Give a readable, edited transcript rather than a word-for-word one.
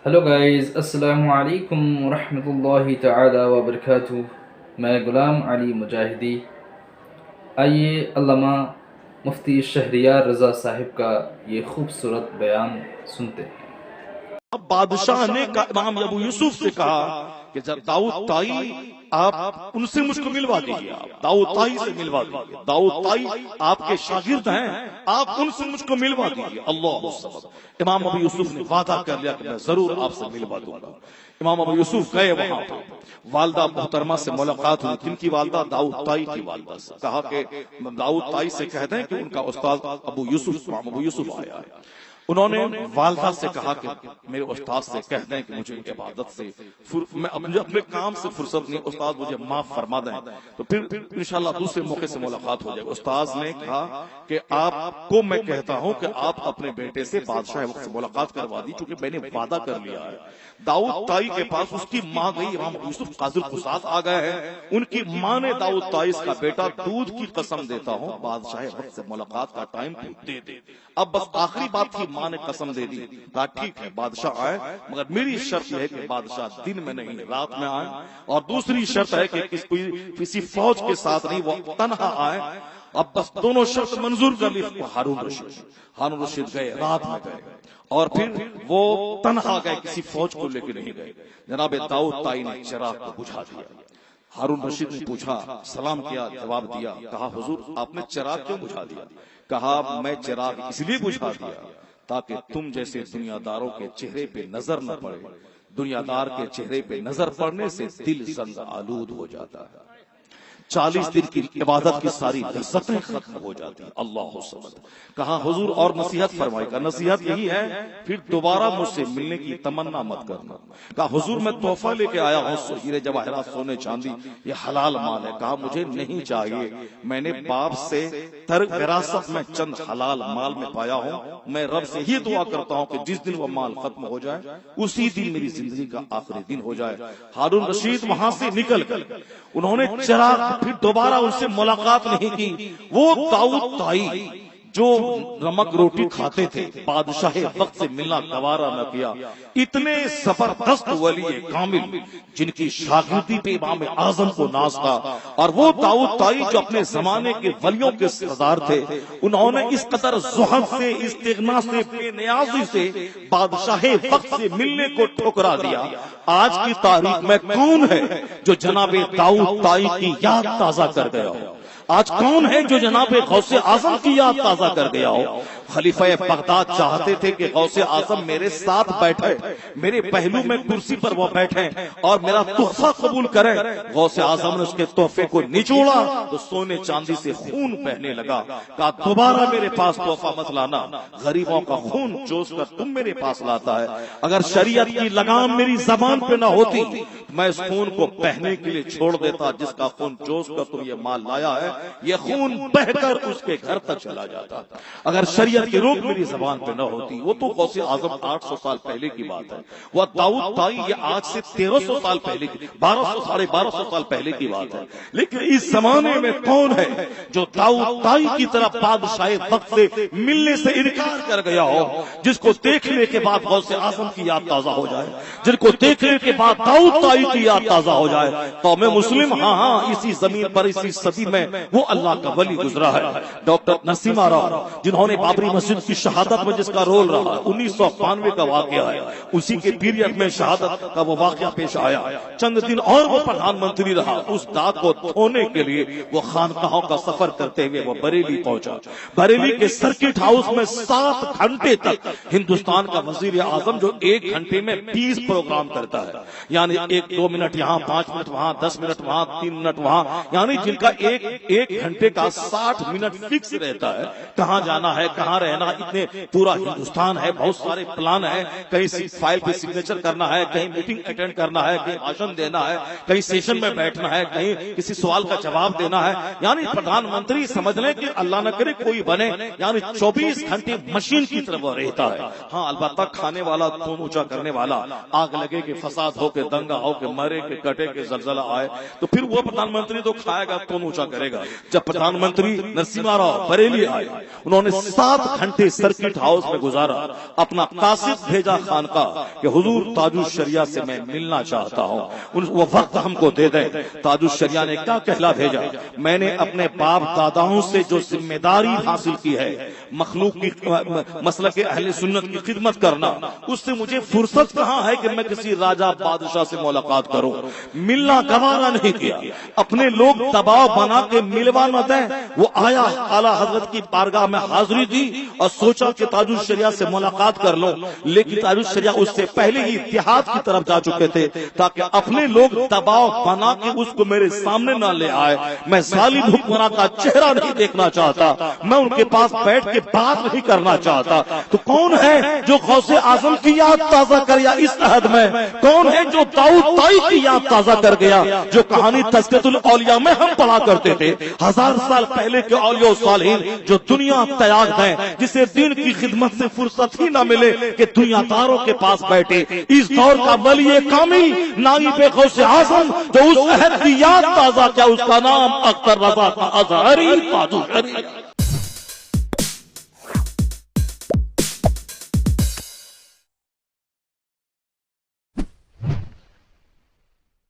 Hello guys, السلام علیکم ورحمۃ اللہ تعالی وبرکاتہ۔ میں غلام علی مجاہدی۔ آئیے علامہ مفتی شہریار رضا صاحب کا یہ خوبصورت بیان سنتے ہیں۔ اب بادشاہ نے امام ابو یوسف سے کہا کہ جب داؤد طائی آپ ان سے مجھ کو ملوا دیجیے، آپ داؤد طائی سے ملوا دیجیے، داؤد طائی آپ کے شاگرد ہیں، آپ ان سے مجھ کو ملوا دیجیے۔ اللہ اکبر۔ امام ابو یوسف نے وعدہ کر لیا کہ میں ضرور آپ سے ملوا دوں گا۔ امام ابو یوسف گئے وہاں پر، والدہ محترمہ سے ملاقات ہوئی، جن کی والدہ داؤد طائی کی والدہ سے کہا کہ داؤد طائی سے کہہ دیں کہ ان کا استاد ابو یوسف امام ابو یوسف آیا ہے۔ انہوں نے والدہ سے کہا کہ میرے استاد سے کہہ دیں کہ مجھے عبادت سے میں اپنے کام سے فرصت نہیں، استاد مجھے معاف فرما دیں، تو پھر انشاءاللہ دوسرے موقع سے ملاقات ہو جائے۔ استاد نے کہا کہ آپ کو میں کہتا ہوں کہ آپ اپنے بیٹے سے بادشاہ وقت سے ملاقات کروا دی، چونکہ میں نے وعدہ کر لیا ہے۔ داؤد طائی کے پاس اس کی ماں گئی، امام یوسف قاضی القضات آ گئے ہیں، ان کی ماں نے داؤد طائی کا بیٹا دودھ کی قسم دیتا ہوں بادشاہ وقت سے ملاقات کا ٹائم دے دے۔ اب بس آخری بات تھی، ماں نے قسم دے دی، کہا ٹھیک ہے بادشاہ آئے، مگر میری شرط یہ ہے کہ بادشاہ دن میں نہیں رات میں آئے، اور دوسری شرط ہے کہ کسی فوج کے ساتھ نہیں، وہ تنہا آئے۔ اب بس دونوں شرط منظور کر لی۔ ہارون رشید گئے، رات میں گئے، اور پھر وہ تنہا گئے، کسی فوج کو لے کے نہیں گئے۔ جناب داؤد طائی نے چراغ کو بجھا دیا۔ ہارون رشید نے پوچھا، سلام کیا، جواب دیا، کہا حضور آپ نے چراغ کیوں بجھا دیا؟ کہا میں چراغ اس لیے بجھا دیا تاکہ تم جیسے دنیا داروں کے چہرے پہ نظر نہ پڑے۔ دنیا دار کے چہرے پہ نظر پڑنے سے دل زنگ آلود ہو جاتا ہے، 40 دن کی عبادت کی ساری لذتیں ختم ہو جاتی۔ اللہ صمد۔ کہا حضور اور نصیحت فرمائی، کا نصیحت یہی ہے پھر دوبارہ مجھ سے ملنے کی تمنا مت کرنا۔ کہا حضور میں تحفہ لے کے آیا ہوں، ہیرے جواہرات سونے چاندی، یہ حلال مال ہے۔ کہا مجھے نہیں چاہیے، میں نے باپ سے ترک وراثت میں چند حلال مال میں پایا ہوں، میں رب سے ہی دعا کرتا ہوں کہ جس دن وہ مال ختم ہو جائے اسی دن میری زندگی کا آخری دن ہو جائے۔ ہارون رشید وہاں سے نکل گئے، انہوں نے چراغ پھر دوبارہ ان سے ملاقات نہیں کی۔ وہ داؤد طائی جو نمک روٹی کھاتے تھے، بادشاہ وقت سے ملنا گوارا نہ کیا۔ اتنے زبردست ولی کامل جن کی شاگردی پہ امام اعظم کو ناز تھا، اور وہ داؤد طائی جو اپنے زمانے کے ولیوں کے سردار تھے، انہوں نے اس قدر زہد سے، استغنا سے، بے نیازی سے بادشاہ وقت سے ملنے کو ٹھکرا دیا۔ آج کی تاریخ میں کون ہے جو جناب داؤد طائی کی یاد تازہ کر گیا ہو؟ آج کون ہے جو جناب غوث اعظم کی یاد تازہ کر گیا ہو؟ خلیفہ بغداد چاہتے تھے کہ غوث اعظم میرے ساتھ بیٹھے، میرے پہلو میں کرسی پر وہ بیٹھے اور میرا تحفہ قبول کریں۔ غوث اعظم نے اس کے تحفے کو نچوڑا تو سونے چاندی سے خون بہنے لگا۔ کہا دوبارہ میرے پاس تحفہ مت لانا، غریبوں کا خون چوس کر تم میرے پاس لاتا ہے۔ اگر شریعت کی لگام میری زبان پہ نہ ہوتی میں اس خون کو بہنے کے لیے چھوڑ دیتا، جس کا خون چوس کر تم یہ مال لایا ہے یہ خون بہ کر اس کے گھر تک چلا جاتا۔ اگر شریعت کی روک میری زبان پہ نہ ہوتی، وہ تو غوث اعظم 800 سال پہلے کی بات ہے، وہ داؤد طائی یہ آج سے 1300 سال پہلے کی، 1200 سال پہلے کی بات ہے۔ لیکن اس زمانے میں کون ہے جو داؤد طائی کی طرح بادشاہ وقت سے ملنے سے انکار کر گیا ہو، جس کو دیکھنے کے بعد غوث اعظم کی یاد تازہ ہو جائے، جن کو دیکھنے کے بعد داؤد طائی کی یاد تازہ ہو جائے؟ قوم مسلم ہاں اسی زمین پر اسی صدی میں وہ اللہ کا ولی گزرا ہے، ڈاکٹر نسیم آرا، جنہوں نے بابری مسجد کی شہادت میں جس کا رول رہا، 1992 کا واقعہ ہے، اسی کے پیریڈ میں شہادت کا وہ واقعہ پیش آیا۔ چند دن اور وہ پردھان منتری رہا، اس داغ کو دھونے کے لیے وہ خانقاہوں کا سفر کرتے ہوئے وہ بریلی پہنچا۔ بریلی کے سرکٹ ہاؤس میں 7 گھنٹے تک ہندوستان کا وزیر اعظم جو 1 گھنٹے میں 20 پروگرام کرتا ہے، یعنی 1-2 منٹ یہاں، 5 منٹ وہاں، 10 منٹ وہاں، 3 منٹ وہاں، یعنی جن کا ایک گھنٹے کا 60 منٹ فکس رہتا ہے، کہاں جانا ہے، کہاں رہنا، اتنے پورا ہندوستان ہے، بہت سارے پلان ہیں، کہیں فائل پہ سگنیچر کرنا ہے، کہیں میٹنگ اٹینڈ کرنا ہے، کہیں بھاشن دینا ہے، کہیں سیشن میں بیٹھنا ہے، کہیں کسی سوال کا جواب دینا ہے، یعنی پردھان منتری سمجھ لیں کہ اللہ نہ کرے کوئی بنے، یعنی 24 گھنٹے مشین کی طرف رہتا ہے۔ ہاں البتہ کھانے والا، خون اونچا کرنے والا، آگ لگے کہ فساد ہو کے دنگا ہو کہ مرے کہ کٹے کہ زلزلہ آئے تو پھر وہ پردھان منتری تو کھائے گا کون اونچا کرے گا. جب پردھان منتری نرسمہا راؤ بریلی آئے, انہوں نے 7 گھنٹے سرکٹ ہاؤس میں گزارا, اپنا قاصد بھیجا خانقاہ کہ حضور تاج الشریعہ سے میں ملنا چاہتا ہوں, وہ وقت ہم کو دے دیں. تاج الشریعہ نے کیا کہلا بھیجا, میں نے اپنے باپ داداؤں سے جو ذمہ داری حاصل کی ہے مخلوق کی مسلک اہل سنت کی خدمت کرنا, اس سے مجھے فرصت کہاں ہے کہ میں کسی راجہ بادشاہ سے ملاقات کروں. ملنا گوارا نہیں کیا, اپنے لوگ دباؤ بنا کے ملوا نہ دیں. وہ آیا, اعلیٰ حضرت کی بارگاہ میں حاضری دی اور سوچا کہ تاج الشریعہ سے ملاقات کر لوں, لیکن تاج الشریعہ اس سے پہلے ہی اتحاد کی طرف جا چکے تھے تاکہ اپنے لوگ دباؤ بنا کے اس کو میرے سامنے نہ لے آئے. میں ظالم حکمراں کا چہرہ نہیں دیکھنا چاہتا, میں ان کے پاس بیٹھ کے بات نہیں کرنا چاہتا. تو کون ہے جو غوث اعظم کی یاد تازہ کر گیا اس عہد میں؟ کون ہے جو داؤد طائی کی یاد تازہ کر گیا جو کہانی تذکرۃ الاولیاء میں ہم پڑھا کرتے تھے 1000 سال پہلے کے اولیاء و صالحین جو دنیا تیاگ دیں, جسے دین کی خدمت سے فرصت ہی نہ ملے کہ دنیا داروں کے پاس بیٹھے. اس دور کا ولی کامل نائب غوث اعظم جو اس عہد کی یاد تازہ کیا, اس کا نام اختر رضا کا ازہری تاج الشریعہ.